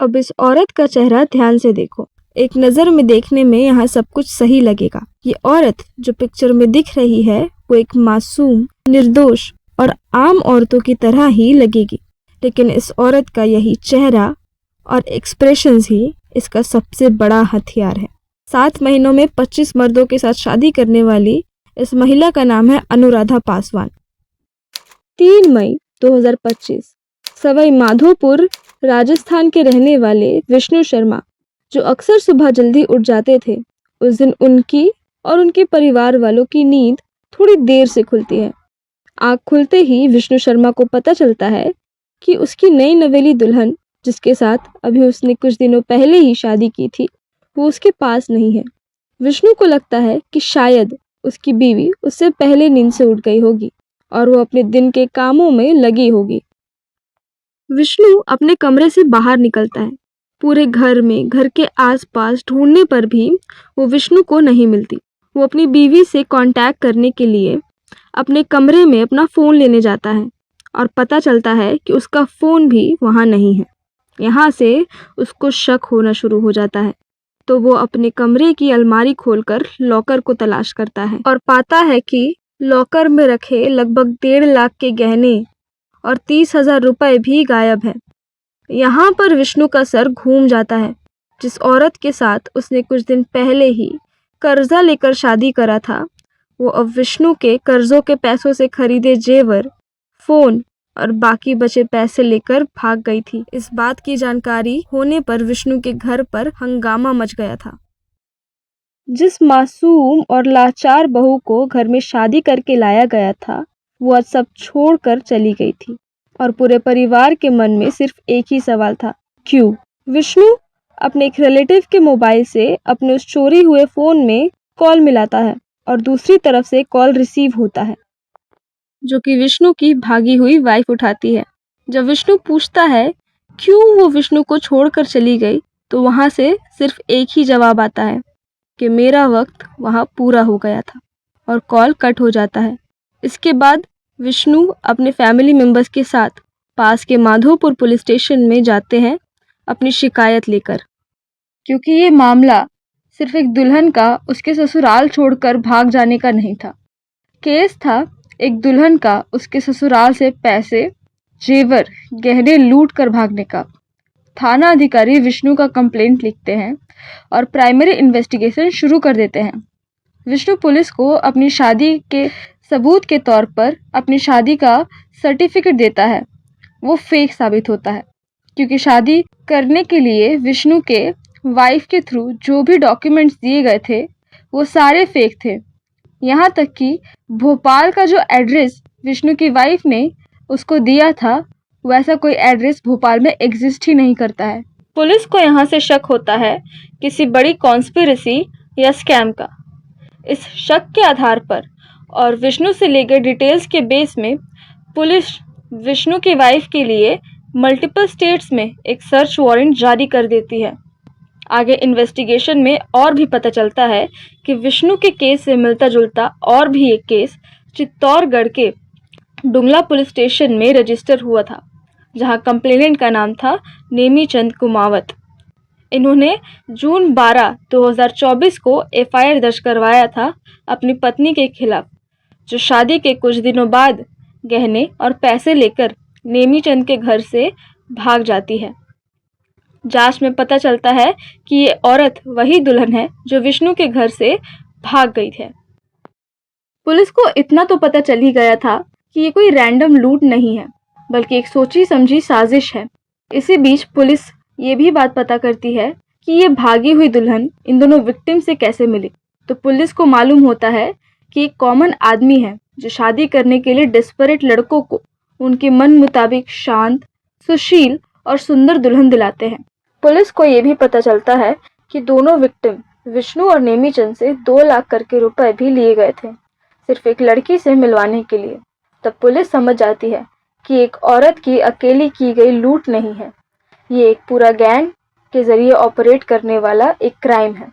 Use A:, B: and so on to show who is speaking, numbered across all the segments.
A: अब इस औरत का चेहरा ध्यान से देखो। एक नज़र में देखने में यहाँ सब कुछ सही लगेगा। ये औरत जो पिक्चर में दिख रही है वो एक मासूम, निर्दोष और आम औरतों की तरह ही लगेगी, लेकिन इस औरत का यही चेहरा और एक्सप्रेशंस ही इसका सबसे बड़ा हथियार है। 7 महीनों में 25 मर्दों के साथ शादी करने वाली इस महिला का नाम है अनुराधा पासवान। 3 मई 2025 सवाई माधोपुर राजस्थान के रहने वाले विष्णु शर्मा, जो अक्सर सुबह जल्दी उठ जाते थे, उस दिन उनकी और उनके परिवार वालों की नींद थोड़ी देर से खुलती है। आँख खुलते ही विष्णु शर्मा को पता चलता है कि उसकी नई नवेली दुल्हन, जिसके साथ अभी उसने कुछ दिनों पहले ही शादी की थी, वो उसके पास नहीं है। विष्णु को लगता है कि शायद उसकी बीवी उससे पहले नींद से उठ गई होगी और वो अपने दिन के कामों में लगी होगी। विष्णु अपने कमरे से बाहर निकलता है। पूरे घर में, घर के आसपास ढूंढने पर भी वो विष्णु को नहीं मिलती। वो अपनी बीवी से कांटेक्ट करने के लिए अपने कमरे में अपना फ़ोन लेने जाता है और पता चलता है कि उसका फ़ोन भी वहाँ नहीं है। यहाँ से उसको शक होना शुरू हो जाता है, तो वो अपने कमरे की अलमारी खोलकर लॉकर को तलाश करता है और पाता है कि लॉकर में रखे लगभग 1.5 लाख के गहने और 30,000 रुपए भी गायब है। यहाँ पर विष्णु का सर घूम जाता है। जिस औरत के साथ उसने कुछ दिन पहले ही कर्जा लेकर शादी करा था, वो अब विष्णु के कर्जों के पैसों से खरीदे जेवर, फ़ोन और बाकी बचे पैसे लेकर भाग गई थी। इस बात की जानकारी होने पर विष्णु के घर पर हंगामा मच गया था। जिस मासूम और लाचार बहू को घर में शादी करके लाया गया था, वो आज सब छोड़कर चली गई थी और पूरे परिवार के मन में सिर्फ एक ही सवाल था, क्यों? विष्णु अपने एक रिलेटिव के मोबाइल से अपने उस चोरी हुए फ़ोन में कॉल मिलाता है और दूसरी तरफ से कॉल रिसीव होता है, जो कि विष्णु की भागी हुई वाइफ उठाती है। जब विष्णु पूछता है क्यों वो विष्णु को छोड़कर चली गई, तो वहाँ से सिर्फ एक ही जवाब आता है कि मेरा वक्त वहाँ पूरा हो गया था, और कॉल कट हो जाता है। इसके बाद विष्णु अपने फैमिली मेंबर्स के साथ पास के माधोपुर पुलिस स्टेशन में जाते हैं अपनी शिकायत लेकर, क्योंकि ये मामला सिर्फ एक दुल्हन का उसके ससुराल छोड़कर भाग जाने का नहीं था। केस था एक दुल्हन का उसके ससुराल से पैसे, जेवर, गहने लूट कर भागने का। थाना अधिकारी विष्णु का कंप्लेंट लिखते हैं और प्राइमरी इन्वेस्टिगेशन शुरू कर देते हैं। विष्णु पुलिस को अपनी शादी के सबूत के तौर पर अपनी शादी का सर्टिफिकेट देता है। वो फेक साबित होता है, क्योंकि शादी करने के लिए विष्णु के वाइफ के थ्रू जो भी डॉक्यूमेंट्स दिए गए थे वो सारे फेक थे। यहाँ तक कि भोपाल का जो एड्रेस विष्णु की वाइफ ने उसको दिया था, वैसा कोई एड्रेस भोपाल में एग्जिस्ट ही नहीं करता है। पुलिस को यहाँ से शक होता है किसी बड़ी कॉन्स्पिरेसी या स्कैम का। इस शक के आधार पर और विष्णु से ले गए डिटेल्स के बेस में पुलिस विष्णु की वाइफ के लिए मल्टीपल स्टेट्स में एक सर्च वारंट जारी कर देती है। आगे इन्वेस्टिगेशन में और भी पता चलता है कि विष्णु के केस से मिलता जुलता और भी एक केस चित्तौड़गढ़ के डुंगला पुलिस स्टेशन में रजिस्टर हुआ था, जहां कंप्लेनेंट का नाम था नेमीचंद कुमावत। इन्होंने जून 12, 2024 को एफआईआर दर्ज करवाया था अपनी पत्नी के खिलाफ, जो शादी के कुछ दिनों बाद गहने और पैसे लेकर नेमीचंद के घर से भाग जाती है। जांच में पता चलता है कि ये औरत वही दुल्हन है जो विष्णु के घर से भाग गई है। पुलिस को इतना तो पता चल ही गया था कि ये कोई रैंडम लूट नहीं है, बल्कि एक सोची समझी साजिश है। इसी बीच पुलिस ये भी बात पता करती है कि ये भागी हुई दुल्हन इन दोनों विक्टिम से कैसे मिली। तो पुलिस को मालूम होता है कि एक कॉमन आदमी है जो शादी करने के लिए डेस्परेट लड़कों को उनके मन मुताबिक शांत, सुशील और सुंदर दुल्हन दिलाते हैं। पुलिस को ये भी पता चलता है कि दोनों विक्टिम विष्णु और नेमीचंद से 2 लाख करके रुपए भी लिए गए थे, सिर्फ एक लड़की से मिलवाने के लिए। तब पुलिस समझ जाती है कि एक औरत की अकेली की गई लूट नहीं है, ये एक पूरा गैंग के जरिए ऑपरेट करने वाला एक क्राइम है।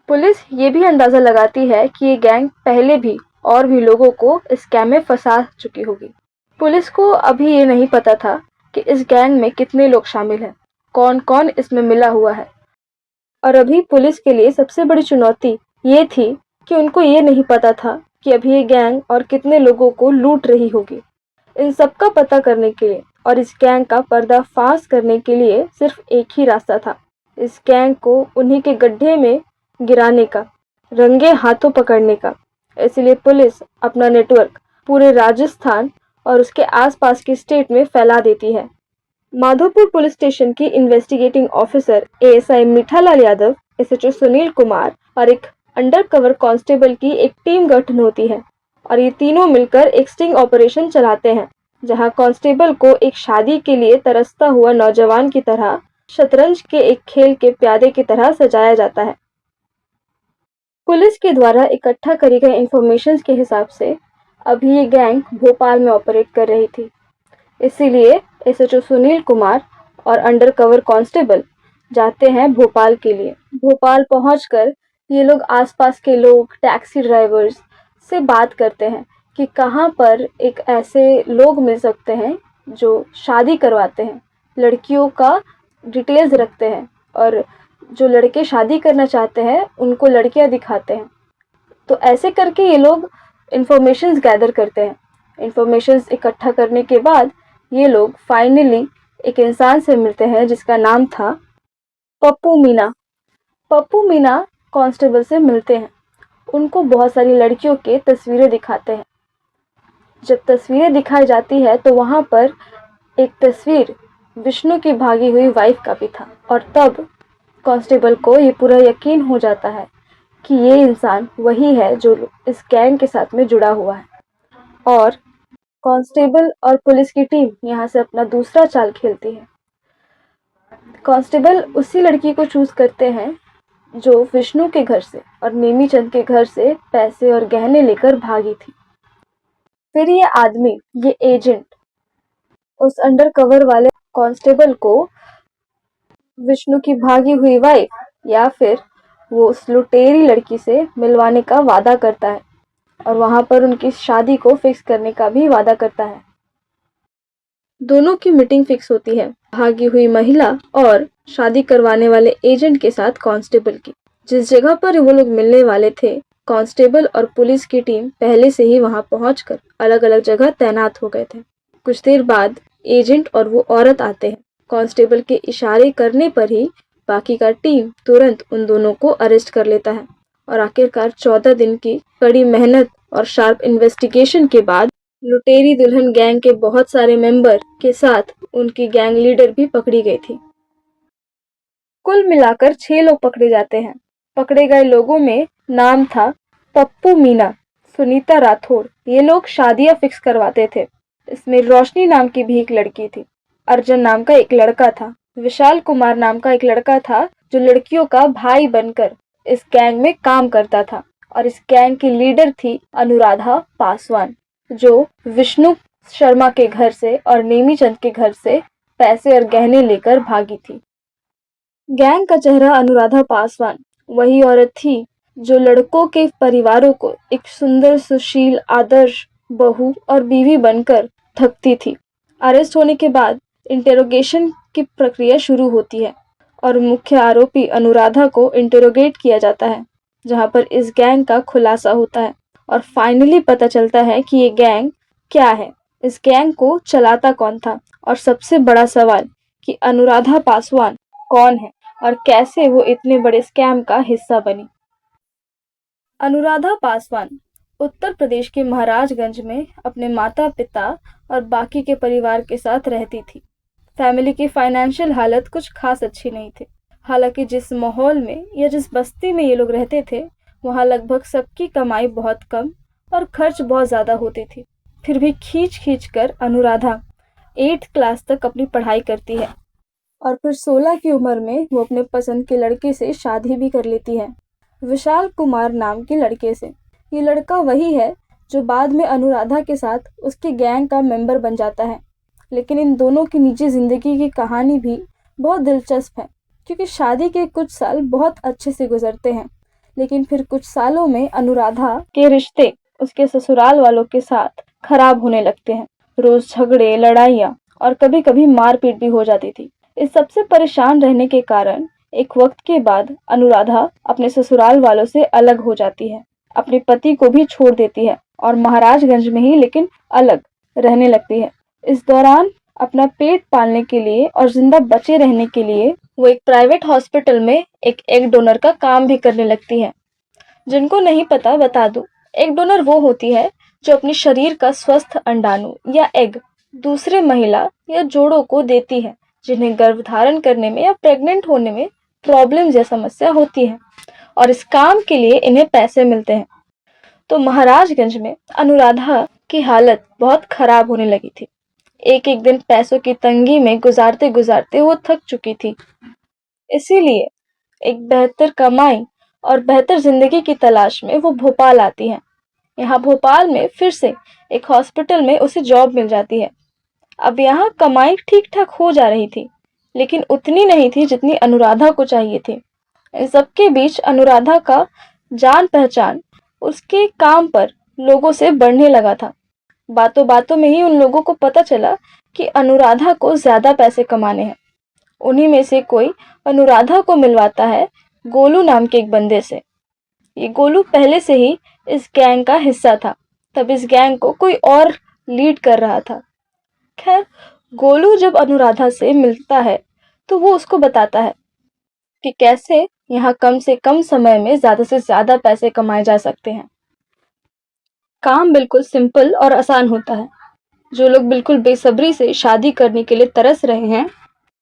A: पुलिस ये भी अंदाजा लगाती है कि ये गैंग पहले भी और भी लोगों को इस स्कैम में फंसा चुकी होगी। पुलिस को अभी ये नहीं पता था कि इस गैंग में कितने लोग शामिल हैं, कौन कौन इसमें मिला हुआ है। और अभी पुलिस के लिए सबसे बड़ी चुनौती ये थी कि उनको ये नहीं पता था कि अभी ये गैंग और कितने लोगों को लूट रही होगी। इन सब का पता करने के लिए और इस गैंग का पर्दाफाश करने के लिए सिर्फ एक ही रास्ता था, इस गैंग को उन्हीं के गड्ढे में गिराने का, रंगे हाथों पकड़ने का। इसलिए पुलिस अपना नेटवर्क पूरे राजस्थान और उसके आसपास के स्टेट में फैला देती है। माधोपुर पुलिस स्टेशन की investigating officer ASI Mithalal Yadav, SHO Sunil Kumar और एक अंडरकवर कांस्टेबल की एक टीम गठन होती है और ये तीनों मिलकर एक स्टिंग ऑपरेशन चलाते हैं, जहां कांस्टेबल को एक शादी के लिए तरसता हुआ नौजवान की तरह शतरंज के एक खेल के प्यादे की तरह सजाया जाता है। पुलिस के द्वारा इकट्ठा करी गई इंफॉर्मेशन के हिसाब से अभी ये गैंग भोपाल में ऑपरेट कर रही थी। इसीलिए एसएचओ सुनील कुमार और अंडरकवर कांस्टेबल जाते हैं भोपाल के लिए। भोपाल पहुंचकर ये लोग आसपास के लोग, टैक्सी ड्राइवर्स से बात करते हैं कि कहाँ पर एक ऐसे लोग मिल सकते हैं जो शादी करवाते हैं, लड़कियों का डिटेल्स रखते हैं और जो लड़के शादी करना चाहते हैं उनको लड़कियां दिखाते हैं। तो ऐसे करके ये लोग इंफॉर्मेशंस गैदर करते हैं। इंफॉर्मेशंस इकट्ठा करने के बाद ये लोग फाइनली एक इंसान से मिलते हैं जिसका नाम था पप्पू मीना। पप्पू मीना कांस्टेबल से मिलते हैं, उनको बहुत सारी लड़कियों के तस्वीरें दिखाते हैं। जब तस्वीरें दिखाई जाती है तो वहाँ पर एक तस्वीर विष्णु की भागी हुई वाइफ का भी था और तब कांस्टेबल को ये पूरा यकीन हो जाता है कि ये इंसान वही है जो इस गैंग के साथ में जुड़ा हुआ है। और कांस्टेबल और पुलिस की टीम यहाँ से अपना दूसरा चाल खेलती है। कांस्टेबल उसी लड़की को चूज करते हैं जो विष्णु के घर से और नेमी चंद के घर से पैसे और गहने लेकर भागी थी। फिर ये आदमी, ये एजेंट, उस अंडरकवर वाले कांस्टेबल को विष्णु की भागी हुई वाइफ या फिर वो उस लुटेरी लड़की से मिलवाने का वादा करता है और वहां पर उनकी शादी को फिक्स करने का भी वादा करता है। दोनों की मीटिंग फिक्स होती है, भागी हुई महिला और शादी करवाने वाले एजेंट के साथ कांस्टेबल की। जिस जगह पर वो लोग मिलने वाले थे, कांस्टेबल और पुलिस की टीम पहले से ही वहां पहुंचकर अलग अलग जगह तैनात हो गए थे। कुछ देर बाद एजेंट और वो औरत आते हैं। कांस्टेबल के इशारे करने पर ही बाकी का टीम तुरंत उन दोनों को अरेस्ट कर लेता है और आखिरकार 14 दिन की कड़ी मेहनत और शार्प इन्वेस्टिगेशन के बाद लुटेरी दुल्हन गैंग के बहुत सारे मेंबर के साथ उनकी गैंग लीडर भी पकड़ी गई थी। कुल मिलाकर 6 लोग पकड़े जाते हैं। पकड़े गए लोगों में नाम था पप्पू मीना, सुनीता राठौड़। ये लोग शादियां फिक्स करवाते थे। इसमें रोशनी नाम की भी एक लड़की थी, अर्जुन नाम का एक लड़का था, विशाल कुमार नाम का एक लड़का था जो लड़कियों का भाई बनकर इस गैंग में काम करता था और इस गैंग की लीडर थी अनुराधा पासवान, जो विष्णु शर्मा के घर से और नेमी चंद के घर से पैसे और गहने लेकर भागी थी। गैंग का चेहरा अनुराधा पासवान वही औरत थी जो लड़कों के परिवारों को एक सुंदर, सुशील, आदर्श बहू और बीवी बनकर ठगती थी। अरेस्ट होने के बाद इंटेरोगेशन की प्रक्रिया शुरू होती है और मुख्य आरोपी अनुराधा को इंटेरोगेट किया जाता है, जहां पर इस गैंग का खुलासा होता है और फाइनली पता चलता है कि ये गैंग क्या है, इस गैंग को चलाता कौन था और सबसे बड़ा सवाल कि अनुराधा पासवान कौन है और कैसे वो इतने बड़े स्कैम का हिस्सा बनी। अनुराधा पासवान उत्तर प्रदेश के महाराजगंज में अपने माता पिता और बाकी के परिवार के साथ रहती थी। फैमिली की फाइनेंशियल हालत कुछ खास अच्छी नहीं थी। हालांकि जिस माहौल में या जिस बस्ती में ये लोग रहते थे, वहाँ लगभग सबकी कमाई बहुत कम और खर्च बहुत ज़्यादा होती थी। फिर भी खींच खींच कर अनुराधा 8th क्लास तक अपनी पढ़ाई करती है और फिर 16 की उम्र में वो अपने पसंद के लड़के से शादी भी कर लेती है, विशाल कुमार नाम के लड़के से। ये लड़का वही है जो बाद में अनुराधा के साथ उसके गैंग का मेंबर बन जाता है। लेकिन इन दोनों की निजी जिंदगी की कहानी भी बहुत दिलचस्प है, क्योंकि शादी के कुछ साल बहुत अच्छे से गुजरते हैं, लेकिन फिर कुछ सालों में अनुराधा के रिश्ते उसके ससुराल वालों के साथ खराब होने लगते हैं। रोज झगड़े, लड़ाइयाँ और कभी कभी मारपीट भी हो जाती थी। इस सबसे परेशान रहने के कारण एक वक्त के बाद अनुराधा अपने ससुराल वालों से अलग हो जाती है, अपने पति को भी छोड़ देती है और महाराजगंज में ही लेकिन अलग रहने लगती है। इस दौरान अपना पेट पालने के लिए और जिंदा बचे रहने के लिए वो एक प्राइवेट हॉस्पिटल में एक एग डोनर का काम भी करने लगती है। जिनको नहीं पता बता दूं, एग डोनर वो होती है जो अपने शरीर का स्वस्थ अंडाणु या एग दूसरे महिला या जोड़ों को देती है जिन्हें गर्भधारण करने में या प्रेग्नेंट होने में प्रॉब्लम या समस्या होती है, और इस काम के लिए इन्हें पैसे मिलते हैं। तो महाराजगंज में अनुराधा की हालत बहुत खराब होने लगी थी। एक एक दिन पैसों की तंगी में गुजारते गुजारते वो थक चुकी थी। इसीलिए एक बेहतर कमाई और बेहतर जिंदगी की तलाश में वो भोपाल आती है। यहाँ भोपाल में फिर से एक हॉस्पिटल में उसे जॉब मिल जाती है। अब यहाँ कमाई ठीक ठाक हो जा रही थी, लेकिन उतनी नहीं थी जितनी अनुराधा को चाहिए थी। इन सबके बीच अनुराधा का जान पहचान उसके काम पर लोगों से बढ़ने लगा था। बातों बातों में ही उन लोगों को पता चला कि अनुराधा को ज्यादा पैसे कमाने हैं। उन्हीं में से कोई अनुराधा को मिलवाता है गोलू नाम के एक बंदे से। ये गोलू पहले से ही इस गैंग का हिस्सा था, तब इस गैंग को कोई और लीड कर रहा था। खैर, गोलू जब अनुराधा से मिलता है तो वो उसको बताता है कि कैसे यहाँ कम से कम समय में ज्यादा से ज्यादा पैसे कमाए जा सकते हैं। काम बिल्कुल सिंपल और आसान होता है। जो लोग बिल्कुल बेसब्री से शादी करने के लिए तरस रहे हैं,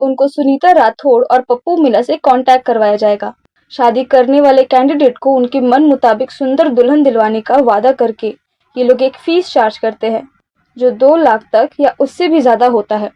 A: उनको सुनीता राठौड़ और पप्पू मिला से कांटेक्ट करवाया जाएगा। शादी करने वाले कैंडिडेट को उनके मन मुताबिक सुंदर दुल्हन दिलवाने का वादा करके ये लोग एक फीस चार्ज करते हैं जो 2 लाख तक या उससे भी ज्यादा होता है।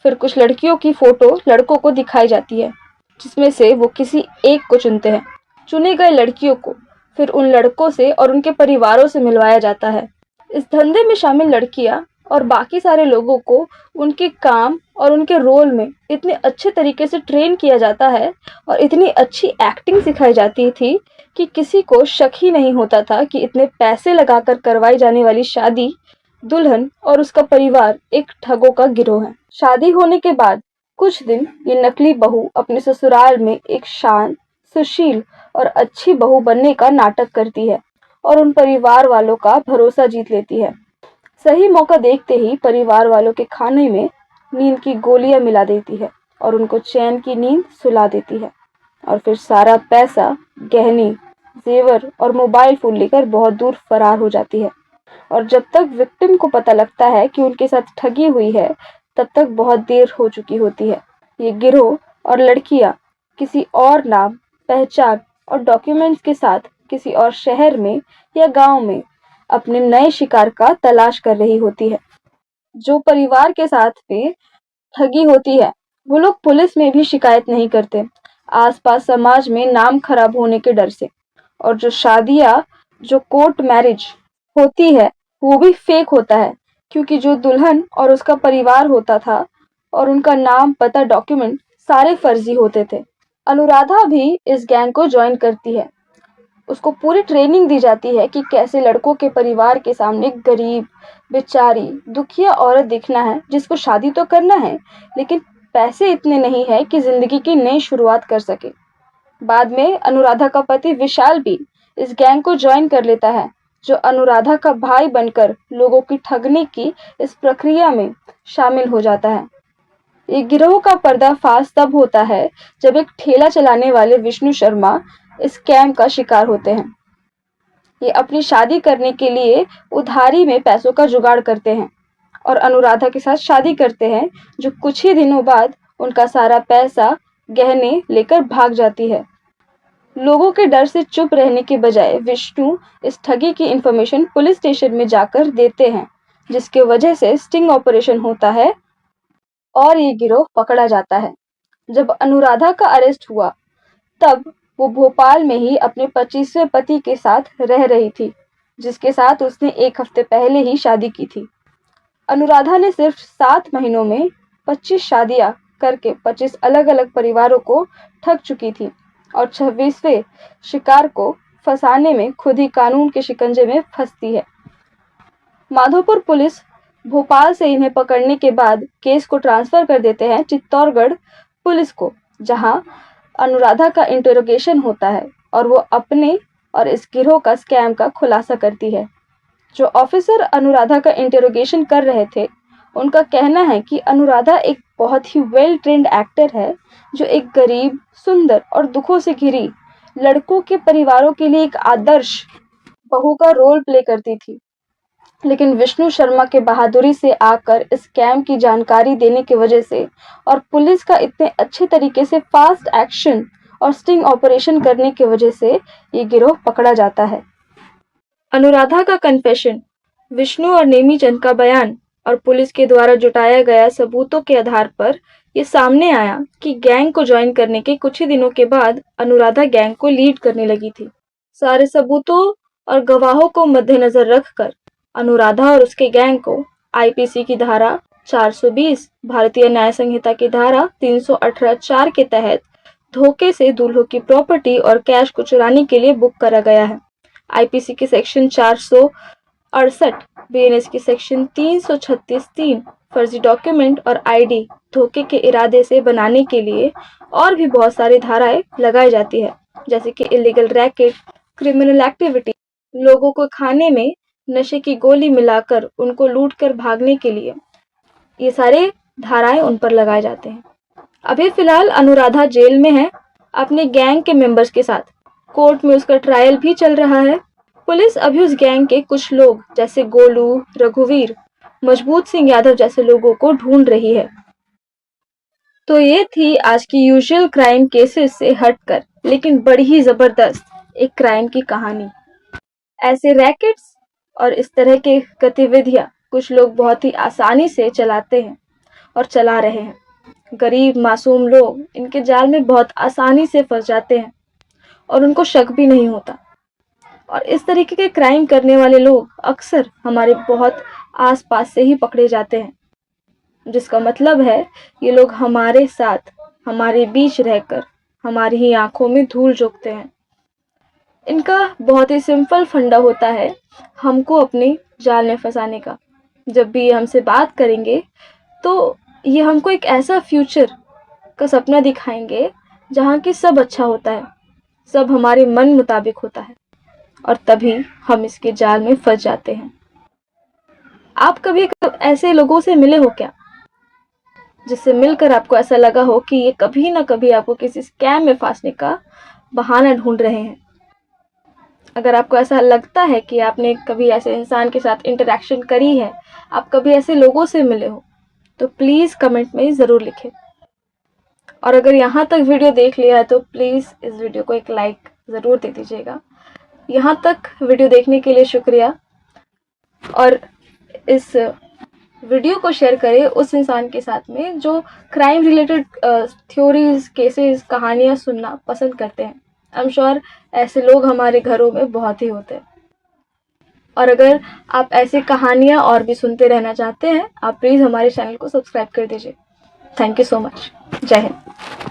A: फिर कुछ लड़कियों की फोटो लड़कों को दिखाई जाती है, जिसमें से वो किसी एक को चुनते हैं। चुने गए लड़कियों को फिर उन लड़कों से और उनके परिवारों से मिलवाया जाता है। इस धंधे में शामिल लड़कियां और बाकी सारे लोगों को उनके काम और उनके रोल में इतने अच्छे तरीके से ट्रेन किया जाता है और इतनी अच्छी एक्टिंग सिखाई जाती थी कि किसी को शक ही नहीं होता था कि इतने पैसे लगाकर करवाई जाने वाली शादी दुल्हन और उसका परिवार एक ठगों का गिरोह है। शादी होने के बाद कुछ दिन ये नकली बहू अपने ससुराल में एक शांत, सुशील और अच्छी बहू बनने का नाटक करती है और उन परिवार वालों का भरोसा जीत लेती है। सही मौका देखते ही परिवार वालों के खाने में नींद की गोलियां मिला देती है और उनको चैन की नींद सुला देती है, और फिर सारा पैसा, गहने, जेवर और मोबाइल फोन लेकर बहुत दूर फरार हो जाती है। और जब तक विक्टिम को पता लगता है कि उनके साथ ठगी हुई है, तब तक बहुत देर हो चुकी होती है। ये गिरोह और लड़कियां किसी और नाम, पहचान और डॉक्यूमेंट्स के साथ किसी और शहर में या गांव में अपने नए शिकार का तलाश कर रही होती है। जो परिवार के साथ में ठगी होती है, वो लोग पुलिस में भी शिकायत नहीं करते, आसपास समाज में नाम खराब होने के डर से। और जो शादियां, जो कोर्ट मैरिज होती है, वो भी फेक होता है, क्योंकि जो दुल्हन और उसका परिवार होता था और उनका नाम, पता, डॉक्यूमेंट सारे फर्जी होते थे। अनुराधा भी इस गैंग को ज्वाइन करती है। उसको पूरी ट्रेनिंग दी जाती है कि कैसे लड़कों के परिवार के सामने गरीब, बेचारी, दुखिया औरत दिखना है जिसको शादी तो करना है, लेकिन पैसे इतने नहीं है कि जिंदगी की नई शुरुआत कर सके। बाद में अनुराधा का पति विशाल भी इस गैंग को ज्वाइन कर लेता है, जो अनुराधा का भाई बनकर लोगों की ठगने की इस प्रक्रिया में शामिल हो जाता है। ये गिरोह का पर्दाफाश तब होता है जब एक ठेला चलाने वाले विष्णु शर्मा इस स्कैम का शिकार होते हैं। ये अपनी शादी करने के लिए उधारी में पैसों का जुगाड़ करते हैं और अनुराधा के साथ शादी करते हैं, जो कुछ ही दिनों बाद उनका सारा पैसा, गहने लेकर भाग जाती है। लोगों के डर से चुप रहने के बजाय विष्णु इस ठगी की इंफॉर्मेशन पुलिस स्टेशन में जाकर देते हैं, जिसके वजह से स्टिंग ऑपरेशन होता है और ये गिरोह पकड़ा जाता है। जब अनुराधा का अरेस्ट हुआ, तब वो भोपाल में ही अपने 25वें पति के साथ रह रही थी, जिसके साथ उसने 1 हफ्ते पहले ही शादी की थी। अनुराधा ने सिर्फ 7 महीनों में 25 शादियां करके 25 अलग-अलग परिवारों को ठग चुकी थी और 26वें शिकार को फंसाने में खुद ही कानून के शिकंजे में फंसती है। माधोपुर पुलिस भोपाल से इन्हें पकड़ने के बाद केस को ट्रांसफर कर देते हैं चित्तौड़गढ़ पुलिस को, जहां अनुराधा का इंटरोगेशन होता है और वो अपने और इस गिरोह का स्कैम का खुलासा करती है। जो ऑफिसर अनुराधा का इंटरोगेशन कर रहे थे, उनका कहना है कि अनुराधा एक बहुत ही वेल ट्रेन्ड एक्टर है, जो एक गरीब, सुंदर और दुखों से घिरी लड़कों के परिवारों के लिए एक आदर्श बहू का रोल प्ले करती थी। लेकिन विष्णु शर्मा के बहादुरी से आकर इस स्कैम की जानकारी देने की वजह से और पुलिस का इतने अच्छे तरीके से फास्ट एक्शन और स्टिंग ऑपरेशन करने की वजह से ये गिरोह पकड़ा जाता है। अनुराधा का कन्फेशन, विष्णु और नेमीचंद का बयान और पुलिस के द्वारा जुटाया गया सबूतों के आधार पर ये सामने आया कि गैंग को ज्वाइन करने के कुछ ही दिनों के बाद अनुराधा गैंग को लीड करने लगी थी। सारे सबूतों और गवाहों को मद्देनजर रखकर अनुराधा और उसके गैंग को आईपीसी की धारा 420, भारतीय न्याय संहिता की धारा 318(4) के तहत धोखे से दूल्हों की प्रॉपर्टी और कैश को चुराने के लिए बुक करा गया है। आईपीसी की सेक्शन 468, बीएनएस की सेक्शन 336(3), फर्जी डॉक्यूमेंट और आईडी धोखे के इरादे से बनाने के लिए और भी बहुत सारी धाराएं लगाई जाती है, जैसे कि इलीगल रैकेट, क्रिमिनल एक्टिविटी, लोगों को खाने में नशे की गोली मिलाकर उनको लूटकर भागने के लिए, ये सारे धाराएं उन पर लगाए जाते हैं। अभी फिलहाल अनुराधा जेल में है अपने गैंग के मेंबर्स के साथ। कोर्ट में उसका ट्रायल भी चल रहा है। पुलिस अभी उस गैंग के कुछ लोग जैसे गोलू, रघुवीर, मजबूत सिंह यादव जैसे लोगों को ढूंढ रही है। तो ये थी आज की यूजुअल क्राइम केसेस से हटकर लेकिन बड़ी ही जबरदस्त एक क्राइम की कहानी। ऐसे रैकेट्स और इस तरह के गतिविधियां कुछ लोग बहुत ही आसानी से चलाते हैं और चला रहे हैं। गरीब मासूम लोग इनके जाल में बहुत आसानी से फंस जाते हैं और उनको शक भी नहीं होता। और इस तरीके के क्राइम करने वाले लोग अक्सर हमारे बहुत आसपास से ही पकड़े जाते हैं, जिसका मतलब है ये लोग हमारे साथ, हमारे बीच रहकर हमारी ही आंखों में धूल झोंकते हैं। इनका बहुत ही सिंपल फंडा होता है हमको अपने जाल में फंसाने का। जब भी ये हमसे बात करेंगे तो ये हमको एक ऐसा फ्यूचर का सपना दिखाएंगे जहाँ की सब अच्छा होता है, सब हमारे मन मुताबिक होता है, और तभी हम इसके जाल में फंस जाते हैं। आप कभी ऐसे लोगों से मिले हो क्या, जिससे मिलकर आपको ऐसा लगा हो कि ये कभी ना कभी आपको किसी स्कैम में फंसने का बहाना ढूंढ रहे हैं? अगर आपको ऐसा लगता है कि आपने कभी ऐसे इंसान के साथ इंटरेक्शन करी है, आप कभी ऐसे लोगों से मिले हो, तो प्लीज़ कमेंट में ज़रूर लिखें। और अगर यहाँ तक वीडियो देख लिया है तो प्लीज़ इस वीडियो को एक लाइक ज़रूर दे दीजिएगा। यहाँ तक वीडियो देखने के लिए शुक्रिया, और इस वीडियो को शेयर करें उस इंसान के साथ में जो क्राइम रिलेटेड थ्योरीज, केसेस, कहानियाँ सुनना पसंद करते हैं। आई एम श्योर ऐसे लोग हमारे घरों में बहुत ही होते हैं। और अगर आप ऐसी कहानियाँ और भी सुनते रहना चाहते हैं, आप प्लीज़ हमारे चैनल को सब्सक्राइब कर दीजिए। Thank you so much. जय हिंद।